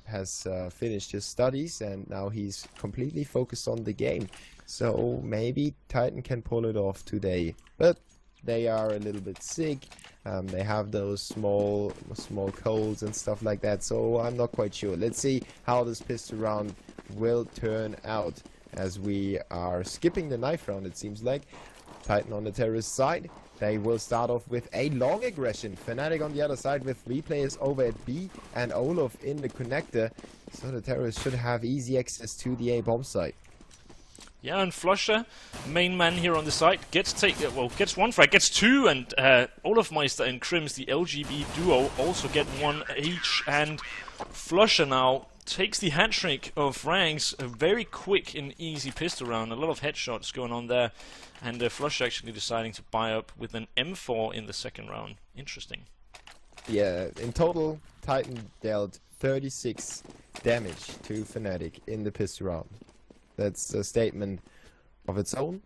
has finished his studies and now he's completely focused on the game. So maybe Titan can pull it off today. But they are a little bit sick. They have those small colds and stuff like that. So I'm not quite sure. Let's see how this pistol round will turn out as we are skipping the knife round, it seems like. Titan on the terrorist side. They will start off with a long aggression. Fnatic on the other side with 3 players over at B and Olaf in the connector. So the terrorists should have easy access to the A bomb site. Yeah, and Flusher, main man here on the side, gets one frag, gets 2, and Olafmeister and Krims, the LGB duo, also get 1 each, and Flusher now takes the hat-trick of frags, a very quick and easy pistol round, a lot of headshots going on there, and Flusher actually deciding to buy up with an M4 in the second round. Interesting. Yeah, in total, Titan dealt 36 damage to Fnatic in the pistol round. That's a statement of its own.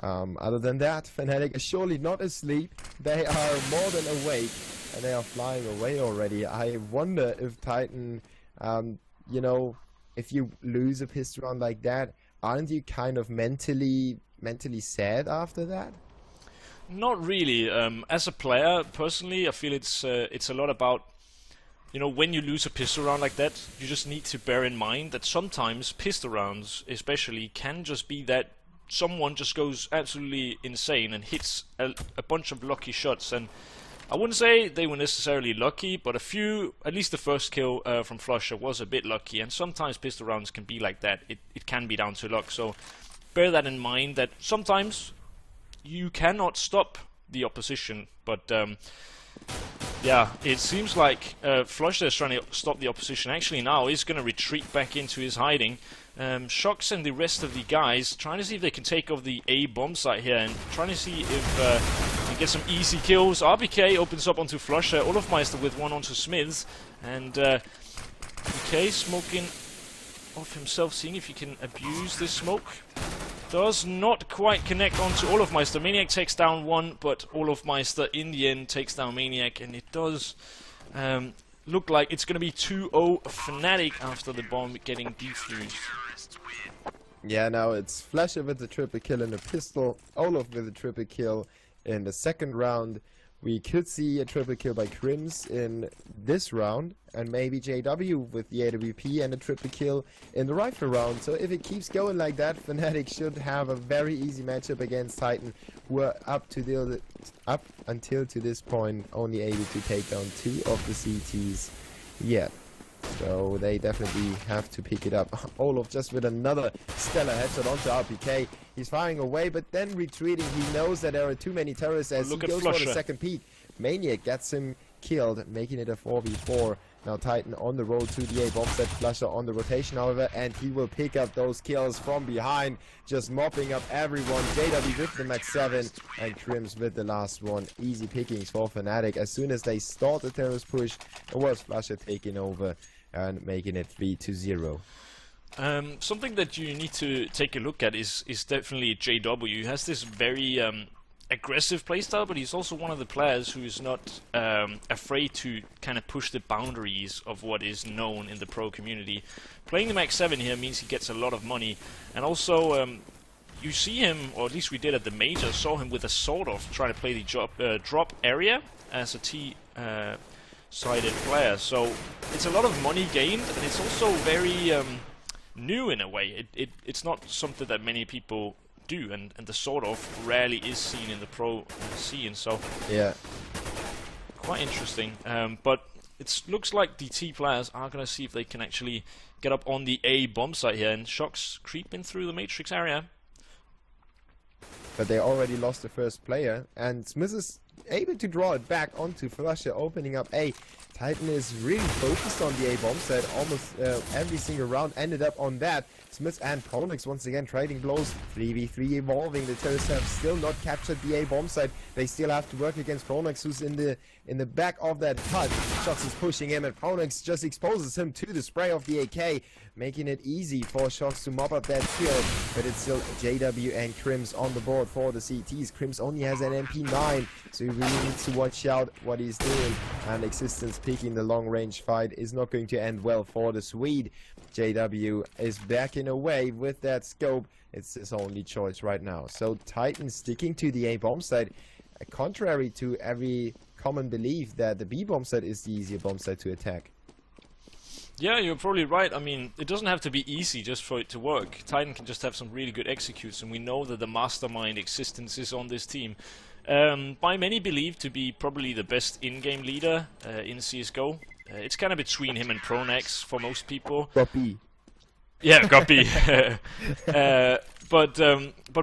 Other than that, Fnatic is surely not asleep. They are more than awake, and they are flying away already. I wonder if Titan, you know, if you lose a pistol round like that, aren't you kind of mentally sad after that? Not really. As a player, personally, I feel it's a lot about, you know, when you lose a pistol round like that, you just need to bear in mind that sometimes pistol rounds, especially, can just be that someone just goes absolutely insane and hits a bunch of lucky shots. And I wouldn't say they were necessarily lucky, but a few, at least the first kill from Flusher was a bit lucky. And sometimes pistol rounds can be like that. It can be down to luck. So bear that in mind, that sometimes you cannot stop the opposition. But yeah, it seems like Flusher is trying to stop the opposition. Actually now he's going to retreat back into his hiding. Shox and the rest of the guys trying to see if they can take off the A bomb site here and trying to see if they get some easy kills. RBK opens up onto Flusher, Olafmeister with 1 onto Smiths, and BK smoking off himself, seeing if he can abuse this smoke. Does not quite connect onto Olafmeister. Maniac takes down 1, but Olafmeister in the end takes down Maniac, and it does look like it's going to be 2-0 Fnatic after the bomb getting defused. Yeah, now it's Flusher with the triple kill in a pistol, Olaf with a triple kill in the second round. We could see a triple kill by Krims in this round, and maybe JW with the AWP and a triple kill in the rifle round. So if it keeps going like that, Fnatic should have a very easy matchup against Titan, who are up until to this point only able to take down 2 of the CTs yet. So they definitely have to pick it up. Olaf just with another stellar headshot onto RPK. He's firing away, but then retreating. He knows that there are too many terrorists as he goes for the second peek. Maniac gets him killed, making it a 4v4. Now Titan on the road to the A bomb set. Flusher on the rotation, however, and he will pick up those kills from behind, just mopping up everyone. JW with the max 7 and Krims with the last one. Easy pickings for Fnatic. As soon as they start the terrorist push, it was Flusher taking over and making it 3-0. Something that you need to take a look at is definitely JW. He has this very aggressive playstyle, but he's also one of the players who is not afraid to kind of push the boundaries of what is known in the pro community. Playing the max 7 here means he gets a lot of money, and also you see him, or at least we did at the major, saw him with a sword off trying to play the drop area as a T-sided player. So it's a lot of money gained, and it's also very new in a way. It's not something that many people do, and the sword off rarely is seen in the pro scene, so yeah, quite interesting. But it looks like the T players are going to see if they can actually get up on the A bomb site here, and Shox creeping through the matrix area. But they already lost the first player, and Smith is able to draw it back onto Flusher, opening up A. Titan is really focused on the A bomb set. Almost every single round ended up on that. Smith and Prognose once again trading blows. 3v3 evolving. The terrorists have still not captured the A bomb site. They still have to work against Prognose, who's in the back of that hut. Shox is pushing him, and Prognose just exposes him to the spray of the AK, making it easy for Shox to mop up that kill. But it's still JW and Krims on the board for the CTs. Krims only has an MP9, so he really needs to watch out what he's doing. And Existence picking the long-range fight is not going to end well for the Swede. JW is backing away with that scope. It's his only choice right now. So Titan sticking to the A bomb site, contrary to every common belief that the B bomb site is the easier bomb site to attack. Yeah, you're probably right. I mean, it doesn't have to be easy just for it to work. Titan can just have some really good executes, and we know that the mastermind Existence is on this team. By many believed to be probably the best in-game leader in CSGO. It's kind of between him and Prognose for most people. Guppy. Yeah, Guppy. But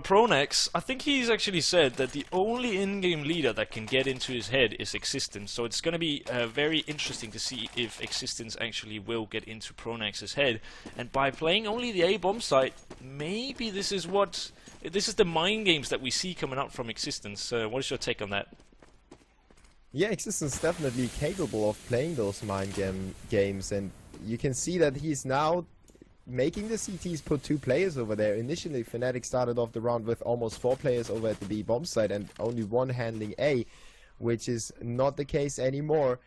Prognose, I think he's actually said that the only in-game leader that can get into his head is Existence. So it's going to be very interesting to see if Existence actually will get into Prognose's head. And by playing only the A bomb site, maybe this is the mind games that we see coming out from Existence. What is your take on that? Yeah, Existence is definitely capable of playing those mind games, and you can see that he's now making the CTs put 2 players over there. Initially, Fnatic started off the round with almost 4 players over at the B bomb site and only 1 handling A, which is not the case anymore.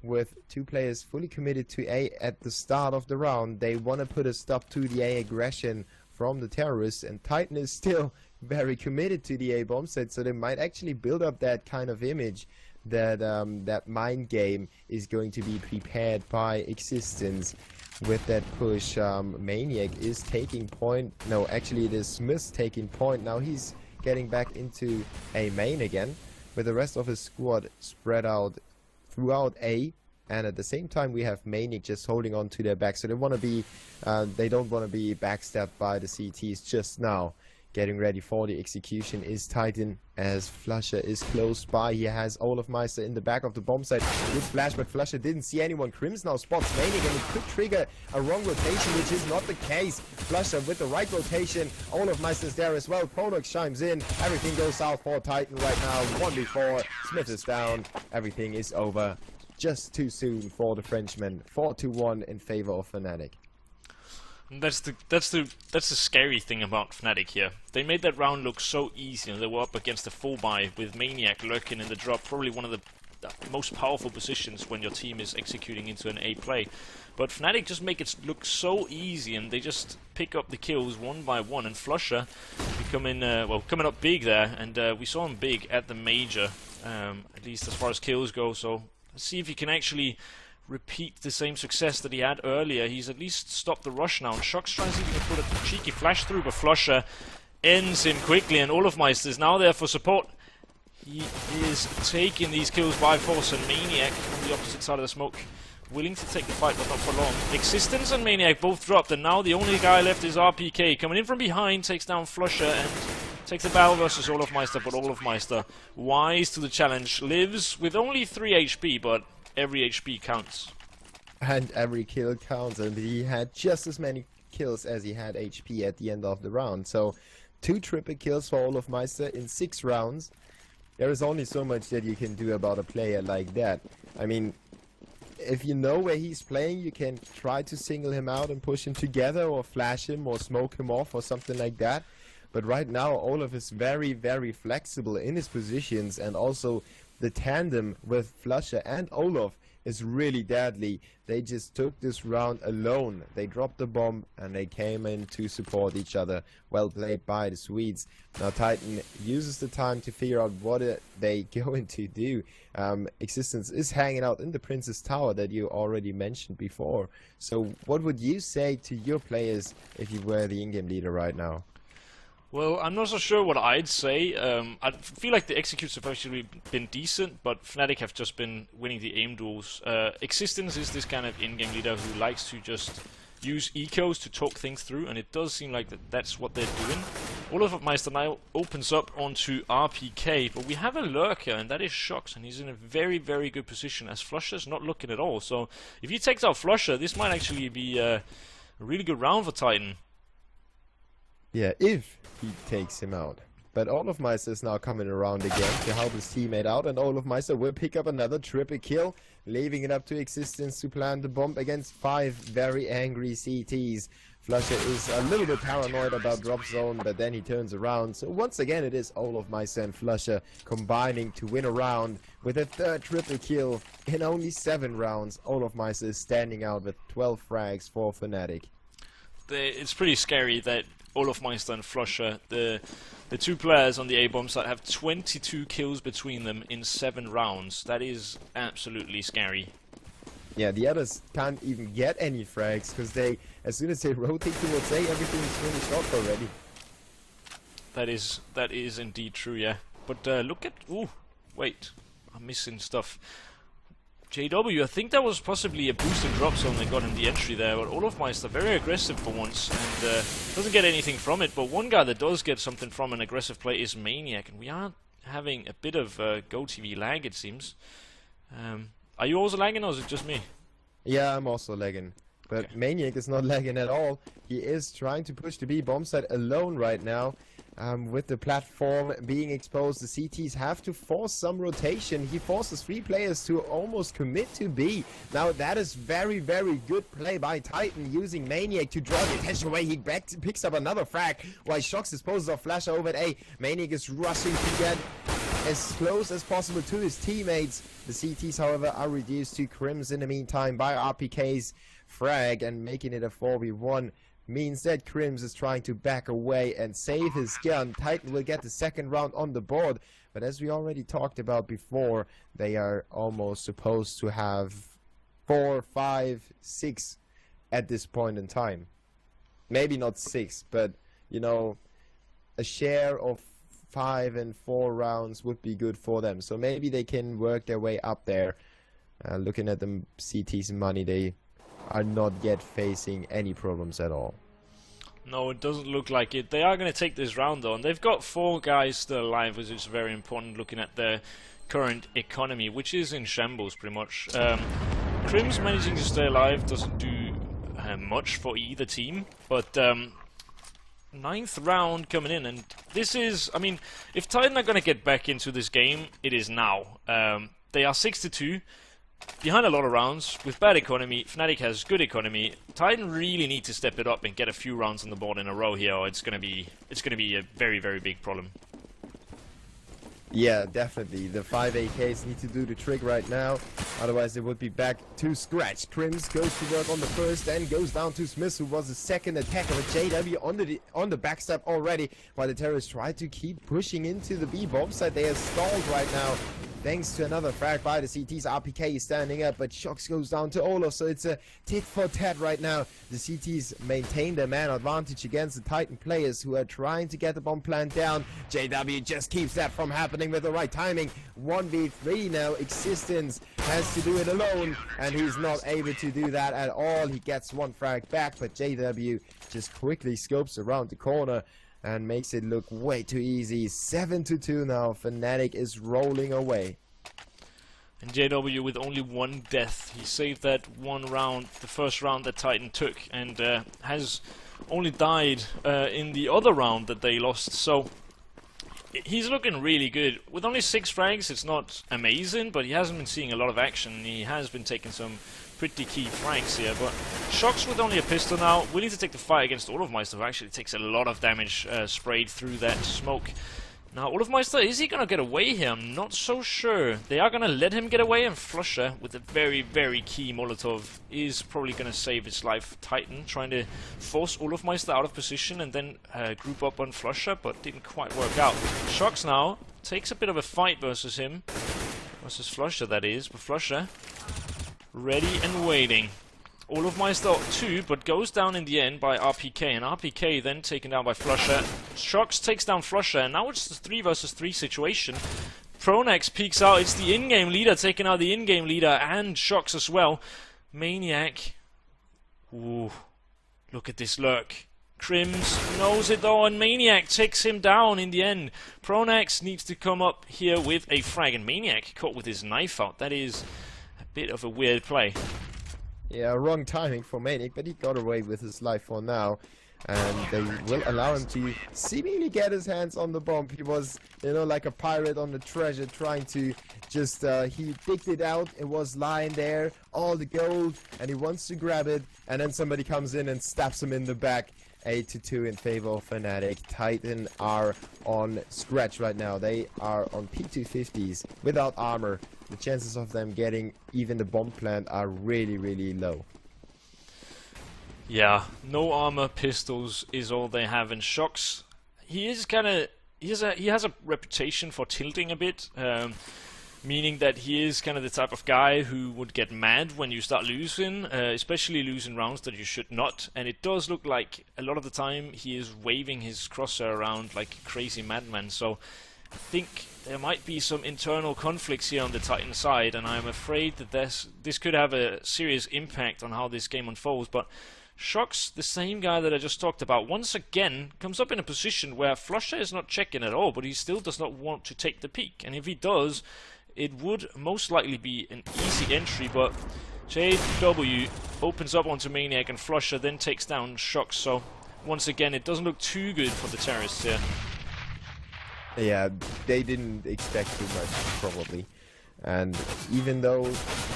With 2 players fully committed to A at the start of the round, they want to put a stop to the A aggression from the terrorists, and Titan is still very committed to the A bomb site, so they might actually build up that kind of image that that mind game is going to be prepared by Existence. With that push, Maniac is taking point. No, actually it is Smith taking point. Now he's getting back into A main again, with the rest of his squad spread out throughout A. And at the same time, we have Maniac just holding on to their back. So they want to be, they don't want to be backstabbed by the CTs just now. Getting ready for the execution is Titan, as Flusher is close by. He has Olofmeister in the back of the bomb site. Good flash, but Flusher didn't see anyone. Crims now spots Maniac, and it could trigger a wrong rotation, which is not the case. Flusher with the right rotation. Olofmeister is there as well. Prognose chimes in. Everything goes south for Titan right now. 1v4. Smith is down. Everything is over. Just too soon for the Frenchman. 4-1 in favor of Fnatic. That's the scary thing about Fnatic here. They made that round look so easy, and they were up against a full buy with Maniac lurking in the drop, probably one of the most powerful positions when your team is executing into an A play. But Fnatic just make it look so easy, and they just pick up the kills one by one. And Flusher coming up big there, and we saw him big at the major, at least as far as kills go. So let's see if he can actually repeat the same success that he had earlier. He's at least stopped the rush now. And Shock's trying to see if he can put a cheeky flash through, but Flusher ends him quickly, and Olofmeister is now there for support. He is taking these kills by force, and Maniac on the opposite side of the smoke, willing to take the fight, but not for long. Existence and Maniac both dropped, and now the only guy left is RPK. Coming in from behind, takes down Flusher, and takes the battle versus Olofmeister, but Olofmeister, wise to the challenge, lives with only 3 HP, but every HP counts. And every kill counts, and he had just as many kills as he had HP at the end of the round. So 2 triple kills for Olofmeister in 6 rounds. There is only so much that you can do about a player like that. I mean, if you know where he's playing, you can try to single him out and push him together, or flash him, or smoke him off, or something like that. But right now, Olof is very, very flexible in his positions, and also the tandem with Flusher and Olof is really deadly. They just took this round alone. They dropped the bomb and they came in to support each other. Well played by the Swedes. Now Titan uses the time to figure out what they going to do. Existence is hanging out in the Princess Tower that you already mentioned before. So what would you say to your players if you were the in-game leader right now? Well, I'm not so sure what I'd say. I feel like the executes have actually been decent, but Fnatic have just been winning the aim duels. Existence is this kind of in-game leader who likes to just use ecos to talk things through, and it does seem like that's what they're doing. Olofmeister now opens up onto RPK, but we have a lurker, and that is Shox, and he's in a very, very good position, as Flusher's not looking at all. So if he takes out Flusher, this might actually be a really good round for Titan. Yeah, if he takes him out. But Olofmeister is now coming around again to help his teammate out, and Olofmeister will pick up another triple kill, leaving it up to Existence to plant the bomb against 5 very angry CTs. Flusher is a little bit paranoid about drop zone, but then he turns around. So once again, it is Olofmeister and Flusher combining to win a round with a third triple kill in only 7 rounds. Olofmeister is standing out with 12 frags for Fnatic. It's pretty scary that Olofmeister and Flusher, the two players on the A-bomb side, have 22 kills between them in 7 rounds. That is absolutely scary. Yeah, the others can't even get any frags, because they, as soon as they rotate towards A, everything is finished off already. That is indeed true, yeah. But look at... Ooh, wait. I'm missing stuff. JW, I think that was possibly a boosted drop zone they got in the entry there, but Olofmeister very aggressive for once, and doesn't get anything from it. But one guy that does get something from an aggressive play is Maniac, and we are having a bit of GoTV lag, it seems. Are you also lagging, or is it just me? Yeah, I'm also lagging. But okay. Maniac is not lagging at all. He is trying to push the B bomb site alone right now. With the platform being exposed, the CTs have to force some rotation. He forces 3 players to almost commit to B. Now that is very, very good play by Titan, using Maniac to draw the attention away. He picks up another frag while Shox disposes of Flash over at A. Maniac is rushing to get as close as possible to his teammates. The CTs, however, are reduced to Crims in the meantime by RPK's frag, and making it a 4v1 means that Crims is trying to back away and save his gun. Titan will get the second round on the board, but as we already talked about before, they are almost supposed to have 4, 5, 6 at this point in time. Maybe not 6, but you know, a share of 5 and 4 rounds would be good for them. So maybe they can work their way up there. Looking at the CT's money, they are not yet facing any problems at all. No, it doesn't look like it. They are going to take this round though, and they've got 4 guys still alive, which is very important looking at their current economy, which is in shambles pretty much. Crims managing to stay alive doesn't do much for either team, but 9th round coming in, and this is, I mean, if Titan are going to get back into this game, it is now. They are 6-2, behind a lot of rounds, with bad economy. Fnatic has good economy. Titan really need to step it up and get a few rounds on the board in a row here, or it's gonna be a very, very big problem. Yeah, definitely. The 5 AKs need to do the trick right now, otherwise they would be back to scratch. Crims goes to work on the first and goes down to Smith, who was the second attacker with JW on the backstep already, while the terrorists try to keep pushing into the B bomb site. They are stalled right now, thanks to another frag by the CTs. RPK is standing up, but Shox goes down to Olof, so it's a tit for tat right now. The CTs maintain their man advantage against the Titan players, who are trying to get the bomb plant down. JW just keeps that from happening with the right timing. 1v3 now. Existence has to do it alone, and he's not able to do that at all. He gets 1 frag back, but JW just quickly scopes around the corner and makes it look way too easy. 7-2 now. Fnatic is rolling away. And JW with only 1 death. He saved that 1 round, the first round that Titan took, and has only died in the other round that they lost. So he's looking really good. With only 6 frags, it's not amazing, but he hasn't been seeing a lot of action. He has been taking some pretty key frags here, but Shox with only a pistol now, willing to take the fight against Olofmeister, who actually takes a lot of damage sprayed through that smoke. Now, Olofmeister, is he going to get away here? I'm not so sure. They are going to let him get away, and Flusher, with a very, very key Molotov, is probably going to save his life. Titan trying to force Olofmeister out of position and then group up on Flusher, but didn't quite work out. Shox now takes a bit of a fight versus him. Versus Flusher, that is, but Flusher ready and waiting. Olofmeister too, but goes down in the end by RPK, and RPK then taken down by Flusher. Shox takes down Flusher, and now it's the 3 versus 3 situation. Prognose peeks out. It's the in-game leader taking out the in-game leader, and Shox as well. Maniac. Ooh, look at this lurk. Crims knows it though, and Maniac takes him down in the end. Prognose needs to come up here with a frag, and Maniac caught with his knife out. That is a bit of a weird play. Yeah, wrong timing for Maniac, but he got away with his life for now. and they will allow him to seemingly get his hands on the bomb. He was, you know, like a pirate on the treasure, trying to just, he picked it out, it was lying there, all the gold, and he wants to grab it, and then somebody comes in and stabs him in the back. 8-2 in favor of Fnatic. Titan are on scratch right now. They are on P250s without armor. The chances of them getting even the bomb plant are really, really low. Yeah, no armor, pistols is all they have. And Shox, he is kind of, he has a reputation for tilting a bit, meaning that he is kind of the type of guy who would get mad when you start losing, especially losing rounds that you should not. And it does look like a lot of the time he is waving his crosshair around like a crazy madman. So I think there might be some internal conflicts here on the Titan side, and I'm afraid that this could have a serious impact on how this game unfolds. But Shox, the same guy that I just talked about, once again comes up in a position where Flusher is not checking at all, but he still does not want to take the peek. And if he does, it would most likely be an easy entry, but JW opens up onto Maniac, and Flusher then takes down Shox. So once again, it doesn't look too good for the terrorists here. Yeah, they didn't expect too much, probably. And even though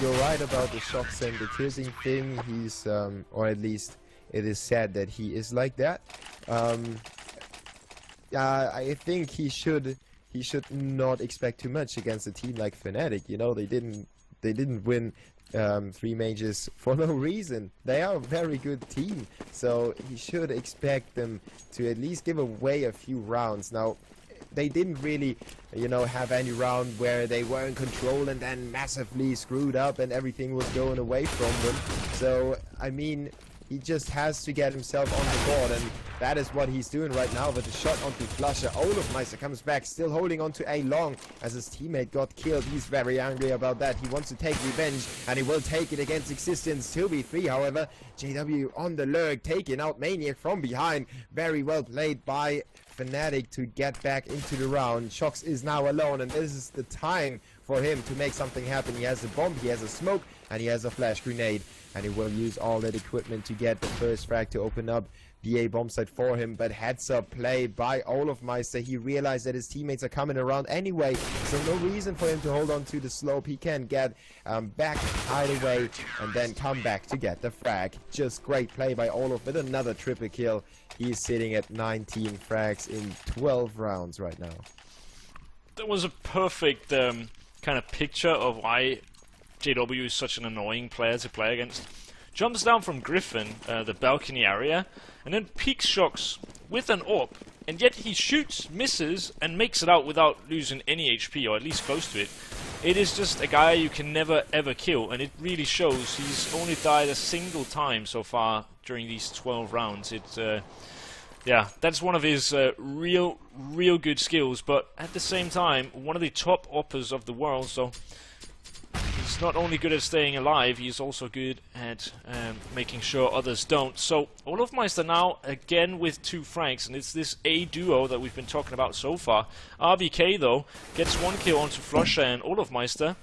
you're right about the Shox and the tilting thing, he's, or at least it is said that he is like that. I think he should not expect too much against a team like Fnatic. You know, they didn't win 3 majors for no reason. They are a very good team, so he should expect them to at least give away a few rounds. Now, they didn't really, you know, have any round where they were in control and then massively screwed up and everything was going away from them. So, I mean, he just has to get himself on the board, and that is what he's doing right now with the shot onto Flusher. Olofmeister comes back, still holding on to A long as his teammate got killed. He's very angry about that. He wants to take revenge, and he will take it against Existence. 2v3, however. JW on the lurk, taking out Maniac from behind. Very well played by Fnatic to get back into the round. Shox is now alone, and this is the time for him to make something happen. He has a bomb, he has a smoke, and he has a flash grenade. And he will use all that equipment to get the first frag to open up the A bomb site for him. But heads up play by Olofmeister. He realized that his teammates are coming around anyway, so no reason for him to hold on to the slope. He can get back, hide away, and then come back to get the frag. Just great play by Olof with another triple kill. He's sitting at 19 frags in 12 rounds right now. That was a perfect kind of picture of why JW is such an annoying player to play against. Jumps down from Griffin, the balcony area, and then peeks Shox with an AWP, and yet he shoots, misses, and makes it out without losing any HP, or at least close to it. It is just a guy you can never ever kill, and it really shows. He's only died a single time so far during these 12 rounds. Yeah, that's one of his real good skills, but at the same time, one of the top AWPers of the world, so he's not only good at staying alive, he's also good at making sure others don't. So, Olofmeister now, again with 2 frags, and it's this A duo that we've been talking about so far. RBK, though, gets 1 kill onto Flusher, and Olofmeister,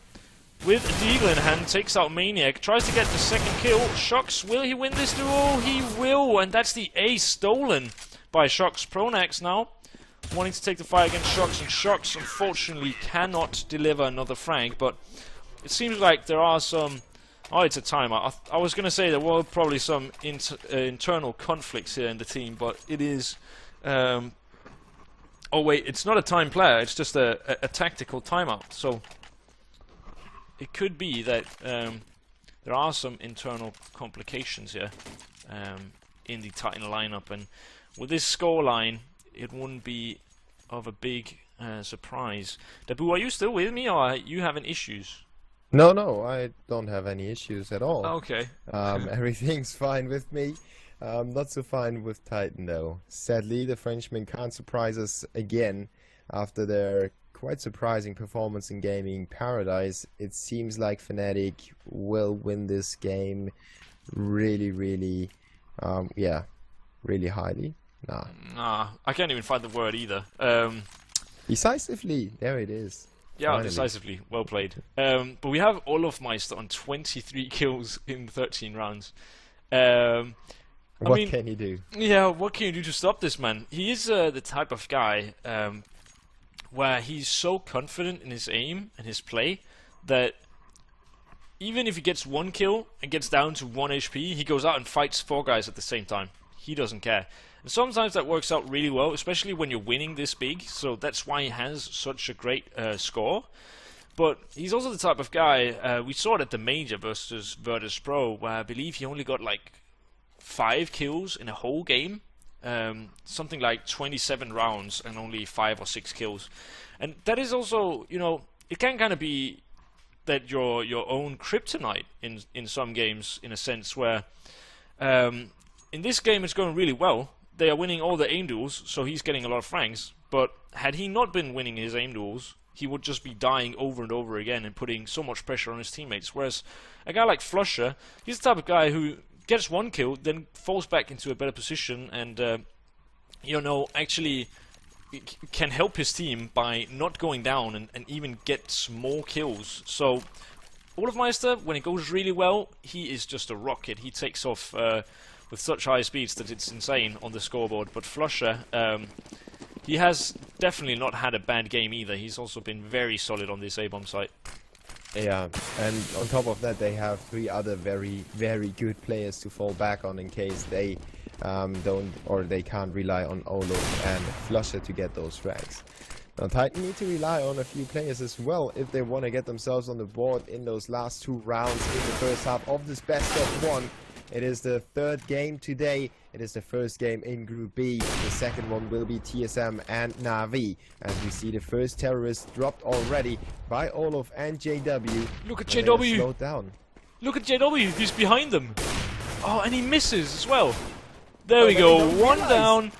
with a deagle in hand, takes out Maniac, tries to get the 2nd kill. Shox, will he win this duel? He will, and that's the A stolen by Shox. Pronax now, wanting to take the fight against Shox, and Shox, unfortunately, cannot deliver another frag, but it seems like there are some... Oh, it's a timer. I was going to say there were probably some internal conflicts here in the team, but it is... oh wait, it's not a time player, it's just a tactical timeout. So it could be that there are some internal complications here in the Titan lineup, and with this scoreline, it wouldn't be of a big surprise. Dabu, are you still with me, or are you having issues? No, I don't have any issues at all. Okay. Everything's fine with me. Not so fine with Titan, though. Sadly, the Frenchmen can't surprise us again after their quite surprising performance in Gaming Paradise. It seems like Fnatic will win this game really, yeah, really highly. Nah, I can't even find the word either. Decisively, there it is. Yeah, finally. Decisively. Well played. But we have Olofmeister on 23 kills in 13 rounds. What can he do? Yeah, what can you do to stop this man? He is the type of guy where he's so confident in his aim and his play that even if he gets 1 kill and gets down to 1 HP, he goes out and fights 4 guys at the same time. He doesn't care. And sometimes that works out really well, especially when you're winning this big, so that's why he has such a great score. But he's also the type of guy, we saw it at the Major versus Virtus Pro, where I believe he only got like 5 kills in a whole game. Something like 27 rounds and only 5 or 6 kills. And that is also, you know, it can kind of be that your own kryptonite in some games, in a sense, where in this game it's going really well. They are winning all the aim duels, so he's getting a lot of frags. But had he not been winning his aim duels, he would just be dying over and over again and putting so much pressure on his teammates. Whereas a guy like Flusher, he's the type of guy who gets 1 kill, then falls back into a better position and, you know, actually can help his team by not going down and even gets more kills. So, Olofmeister, when it goes really well, he is just a rocket. He takes off with such high speeds that it's insane on the scoreboard. But Flusher, he has definitely not had a bad game either. He's also been very solid on this A-bomb site. Yeah, and on top of that, they have 3 other very, very good players to fall back on in case they don't, or they can't rely on Olof and Flusher to get those frags. Now, Titan need to rely on a few players as well if they want to get themselves on the board in those last 2 rounds in the first half of this best of 1. It is the 3rd game today. It is the first game in Group B. The second one will be TSM and Na'Vi. As we see the first terrorist dropped already by Olof and JW. Look at JW. Slowed down. Look at JW. He's behind them. Oh, and he misses as well. There we go. 1 down.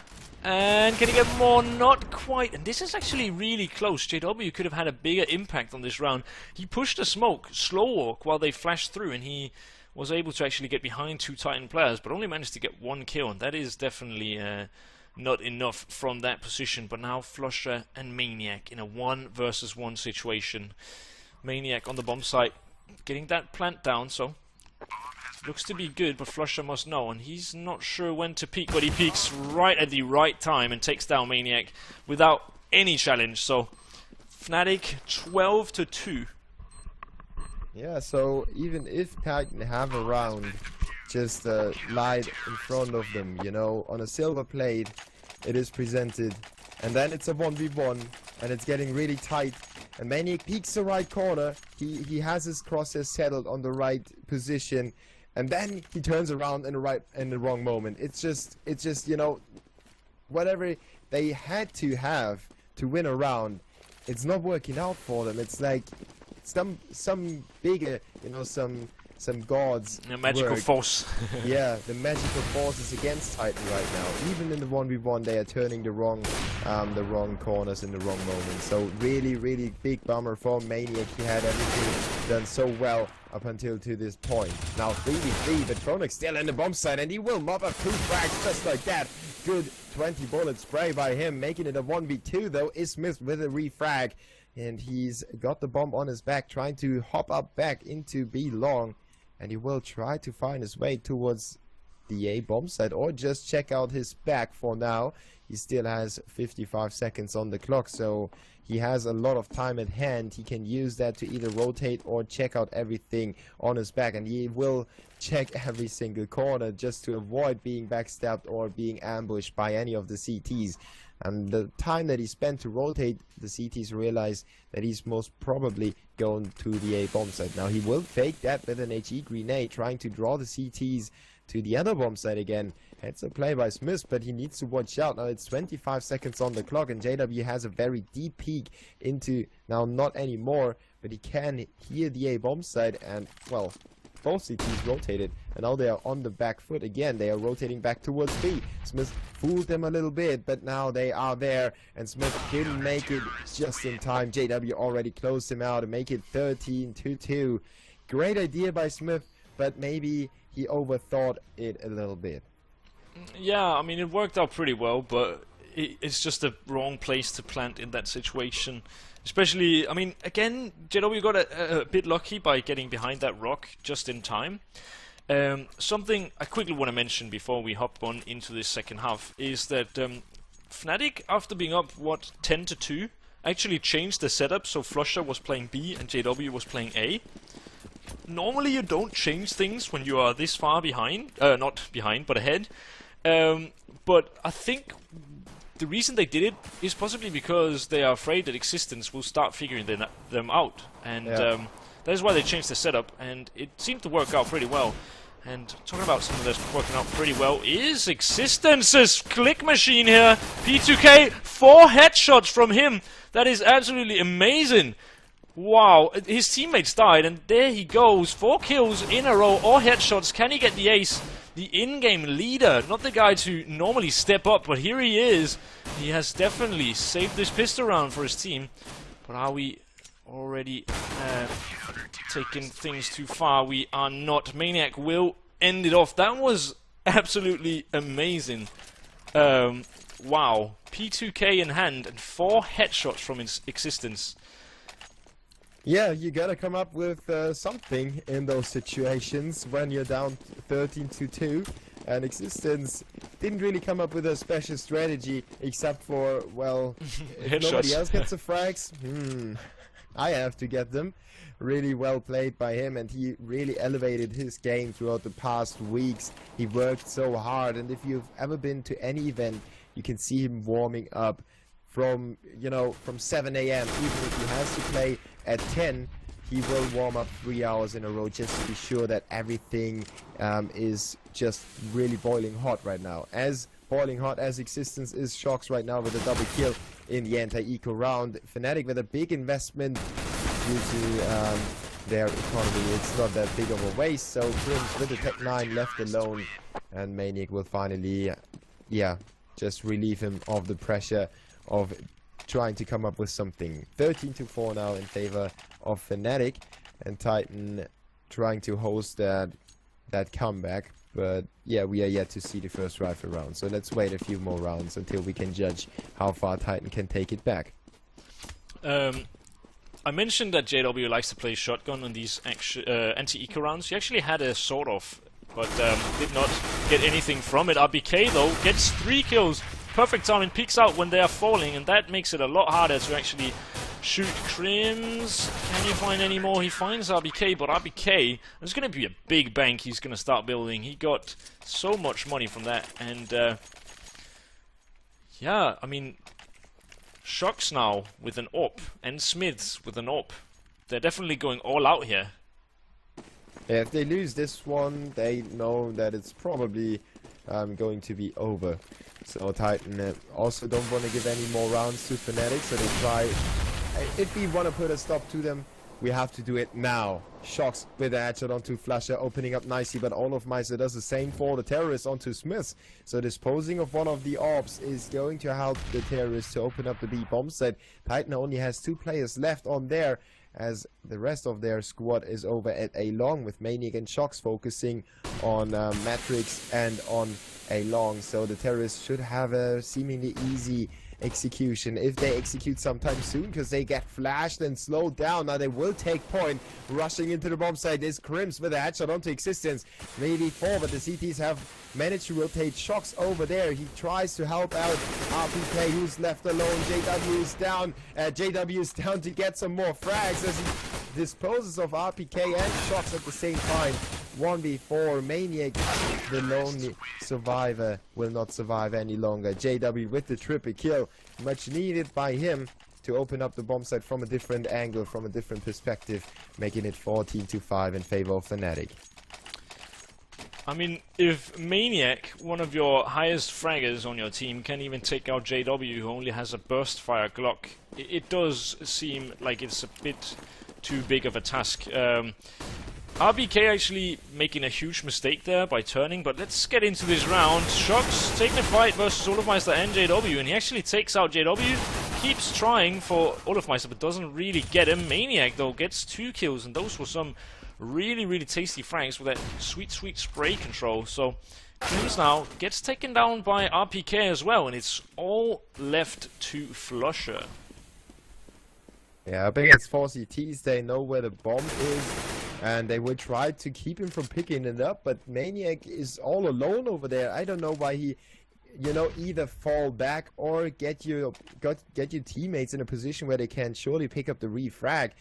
And can he get more? Not quite. And this is actually really close. JW could have had a bigger impact on this round. He pushed the smoke, slow walk, while they flashed through, and he was able to actually get behind 2 Titan players, but only managed to get 1 kill, and that is definitely not enough from that position. But now Flusher and Maniac in a 1 versus 1 situation. Maniac on the bomb site, getting that plant down, so looks to be good, but Flusher must know, and he's not sure when to peek, but he peeks right at the right time and takes down Maniac without any challenge. So Fnatic 12-2. Yeah, so even if Titan have a round just light in front of them, you know, on a silver plate, it is presented, and then it's a 1v1, and it's getting really tight, and Maniac peeks the right corner, he has his crosshairs settled on the right position, and then he turns around in the wrong moment. It's just, you know, whatever they had to have to win a round, it's not working out for them. It's like some bigger, you know, some gods. A magical force. Yeah, the magical force is against Titan right now. Even in the 1v1, they are turning the wrong corners in the wrong moment. So really, really big bummer for Maniac. He had everything done so well up until to this point. Now 3v3, but Prognose still in the bomb site, and he will mop up 2 frags just like that. Good 20 bullet spray by him, making it a 1v2 though. Is Smith with a refrag, and he's got the bomb on his back, trying to hop up back into B long, and he will try to find his way towards the A bomb site, or just check out his back for now. He still has 55 seconds on the clock, so he has a lot of time at hand. He can use that to either rotate or check out everything on his back, and he will check every single corner just to avoid being backstabbed or being ambushed by any of the CTs. And the time that he spent to rotate, the CTs realize that he's most probably going to the A bomb site. Now he will fake that with an HE grenade, trying to draw the CTs to the other bomb site again. It's a play by Smith, but he needs to watch out. Now it's 25 seconds on the clock, and JW has a very deep peek into, now not anymore, but he can hear the A bomb site, and well, both CTs rotated, and now they are on the back foot again. They are rotating back towards B. Smith fooled them a little bit, but now they are there, and Smith didn't make it just in time. JW already closed him out and make it 13-2. Great idea by Smith, but maybe he overthought it a little bit. Yeah, I mean, it worked out pretty well, but it's just the wrong place to plant in that situation. Especially, I mean, again, JW got a bit lucky by getting behind that rock just in time. Something I quickly want to mention before we hop on into this second half is that Fnatic, after being up, what, 10-2, actually changed the setup, so Flusher was playing B and JW was playing A. Normally you don't change things when you are this far behind, not behind, but ahead. But I think the reason they did it is possibly because they are afraid that Existence will start figuring them out. And that is why they changed the setup, and it seemed to work out pretty well. And talking about something that's working out pretty well is Existence's click machine here. P2K, 4 headshots from him. That is absolutely amazing. Wow, his teammates died, and there he goes. 4 kills in a row, or headshots. Can he get the ace? The in-game leader, not the guy to normally step up, but here he is. He has definitely saved this pistol round for his team. But are we already taking things too far? We are not. Maniac will end it off. That was absolutely amazing. Wow. P2K in hand and 4 headshots from his Existence. Yeah, you gotta come up with something in those situations when you're down 13-2, and Existence didn't really come up with a special strategy except for, well, if nobody else gets the frags, I have to get them. Really well played by him, and he really elevated his game throughout the past weeks. He worked so hard, and if you've ever been to any event, you can see him warming up from, you know, from 7 AM. Even if he has to play at 10, he will warm up 3 hours in a row just to be sure that everything is just really boiling hot right now. As boiling hot as Existence is, Shox right now with a double kill in the anti-eco round. Fnatic with a big investment due to their economy. It's not that big of a waste, so Grims with the Tech 9 left alone, and Maniac will finally, just relieve him of the pressure of trying to come up with something. 13-4 now in favor of Fnatic, and Titan trying to host that comeback. But yeah, we are yet to see the first rifle round, so let's wait a few more rounds until we can judge how far Titan can take it back. I mentioned that JW likes to play shotgun on these anti-eco rounds. He actually had a sort of, but did not get anything from it. RBK though gets 3 kills. Perfect timing, peeks out when they are falling, and that makes it a lot harder to actually shoot. Crims, can you find any more? He finds RBK, but RBK, there's going to be a big bank he's going to start building. He got so much money from that, and yeah, I mean, Shox now with an AWP, and Smiths with an AWP. They're definitely going all out here. Yeah, if they lose this one, they know that it's probably going to be over. So Titan also don't want to give any more rounds to Fnatic, so they try. If we want to put a stop to them, we have to do it now. Shox with a headshot onto Flusher, opening up nicely, but Olofmeister does the same for the terrorists onto Smiths. So disposing of one of the orbs is going to help the terrorists to open up the B bomb site. Titan only has 2 players left on there, as the rest of their squad is over at A long, with Maniac and Shox focusing on Matrix and on A long. So the terrorists should have a seemingly easy execution if they execute sometime soon, because they get flashed and slowed down. Now they will take point. Rushing into the bomb site is Crims with a headshot onto Existence. Maybe 4, but the CTs have managed to rotate. Shox over there. He tries to help out RPK, who's left alone. JW is down. JW is down to get some more frags as he disposes of RPK and Shox at the same time. 1v4. Maniac, the lonely survivor, will not survive any longer. JW with the triple kill, much needed by him to open up the bomb site from a different angle, from a different perspective, making it 14-5 in favor of Fnatic. I mean, if Maniac, one of your highest fraggers on your team, can even take out JW, who only has a burst fire Glock, it does seem like it's a bit too big of a task. RBK actually making a huge mistake there by turning, but let's get into this round. Shox taking a fight versus Olofmeister and JW, and he actually takes out JW, keeps trying for Olofmeister, but doesn't really get him. Maniac, though, gets 2 kills, and those were some really, really tasty frags with that sweet, sweet spray control. So, Crims now gets taken down by RPK as well, and it's all left to Flusher. Yeah, I think it's 4 CTs, they know where the bomb is. and they will try to keep him from picking it up, but Maniac is all alone over there. I don't know why he, you know, either fall back or get your teammates in a position where they can surely pick up the refrag.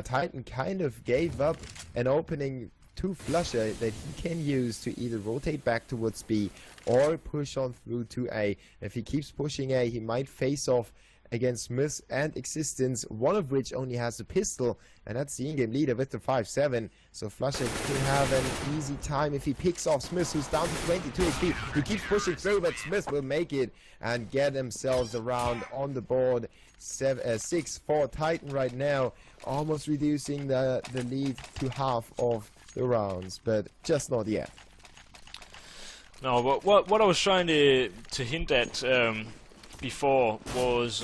Titan kind of gave up an opening to Flusher that he can use to either rotate back towards B or push on through to A. If he keeps pushing A, he might face off against Smith and Existence, one of which only has a pistol, and that's the in-game leader with the 5-7. So Flusher could have an easy time if he picks off Smith, who's down to 22 HP. He keeps pushing through, but Smith will make it and get themselves around on the board. 6-4 Titan right now, almost reducing the lead to half of the rounds, but just not yet. No, but what I was trying to hint at before was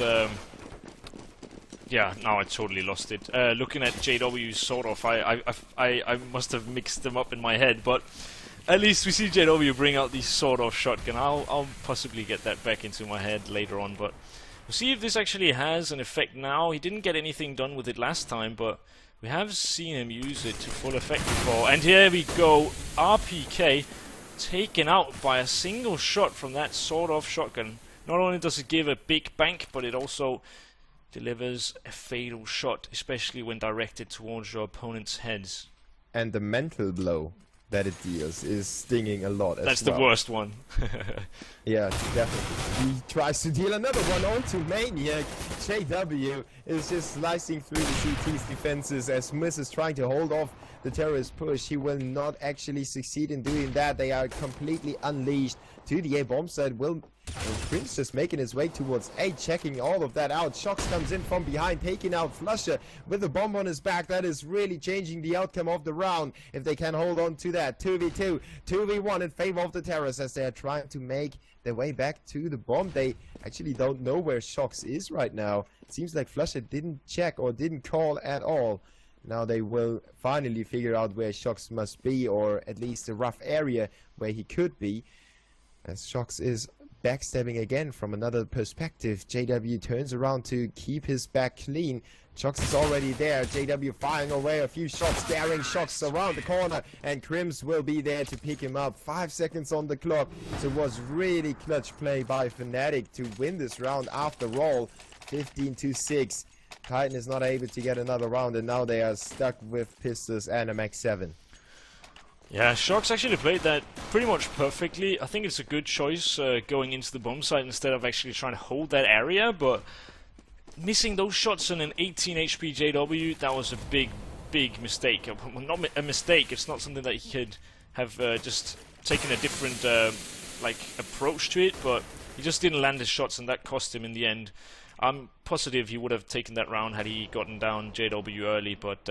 yeah, now I totally lost it. Looking at JW's sort of, I must have mixed them up in my head, but at least we see JW bring out the sort of shotgun. I'll possibly get that back into my head later on, but we'll see if this actually has an effect now. He didn't get anything done with it last time, but we have seen him use it to full effect before. And here we go, RPK taken out by a single shot from that sort of shotgun. Not only does it give a big bank, but it also delivers a fatal shot, especially when directed towards your opponent's heads. And the mental blow that it deals is stinging a lot as well. That's the worst one. Yeah, definitely. He tries to deal another one onto Maniac. JW is just slicing through the CT's defenses as Smith is trying to hold off the terrorist push. He will not actually succeed in doing that. They are completely unleashed to the A bomb site. Prince just making his way towards A, checking all of that out. Shox comes in from behind, taking out Flusher with a bomb on his back. That is really changing the outcome of the round if they can hold on to that. 2v2, 2v1 in favor of the terrorists as they are trying to make their way back to the bomb. They actually don't know where Shox is right now. It seems like Flusher didn't check or didn't call at all. Now they will finally figure out where Shox must be, or at least a rough area where he could be, as Shox is backstabbing again from another perspective. JW turns around to keep his back clean. Shox is already there. JW firing away a few shots, daring Shox around the corner, and Crims will be there to pick him up. 5 seconds on the clock. So it was really clutch play by Fnatic to win this round after all. 15-6. Titan is not able to get another round, and now they are stuck with pistols and a max 7. Yeah, Shox actually played that pretty much perfectly. I think it's a good choice going into the bomb site instead of actually trying to hold that area, but missing those shots on an 18 HP JW, that was a big mistake. Well, not a mistake, it's not something that he could have just taken a different like approach to it, but he just didn't land his shots and that cost him in the end. I'm positive he would have taken that round had he gotten down JW early, but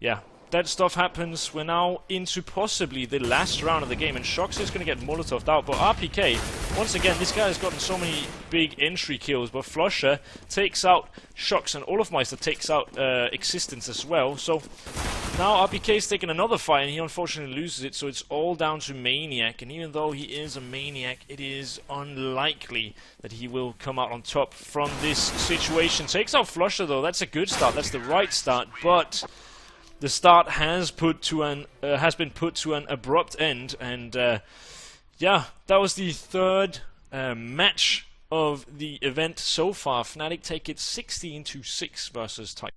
yeah, that stuff happens. We're now into possibly the last round of the game, and Shox is going to get Molotov'd out, but RPK, once again, this guy has gotten so many big entry kills, but Flusher takes out Shox, and Olofmeister takes out Existence as well, so now RPK is taking another fight, and he unfortunately loses it, so it's all down to Maniac, and even though he is a Maniac, it is unlikely that he will come out on top from this situation. Takes out Flusher though, that's a good start, that's the right start, but the start has been put to an abrupt end, and yeah, that was the third match of the event so far. Fnatic take it 16-6 versus Titan.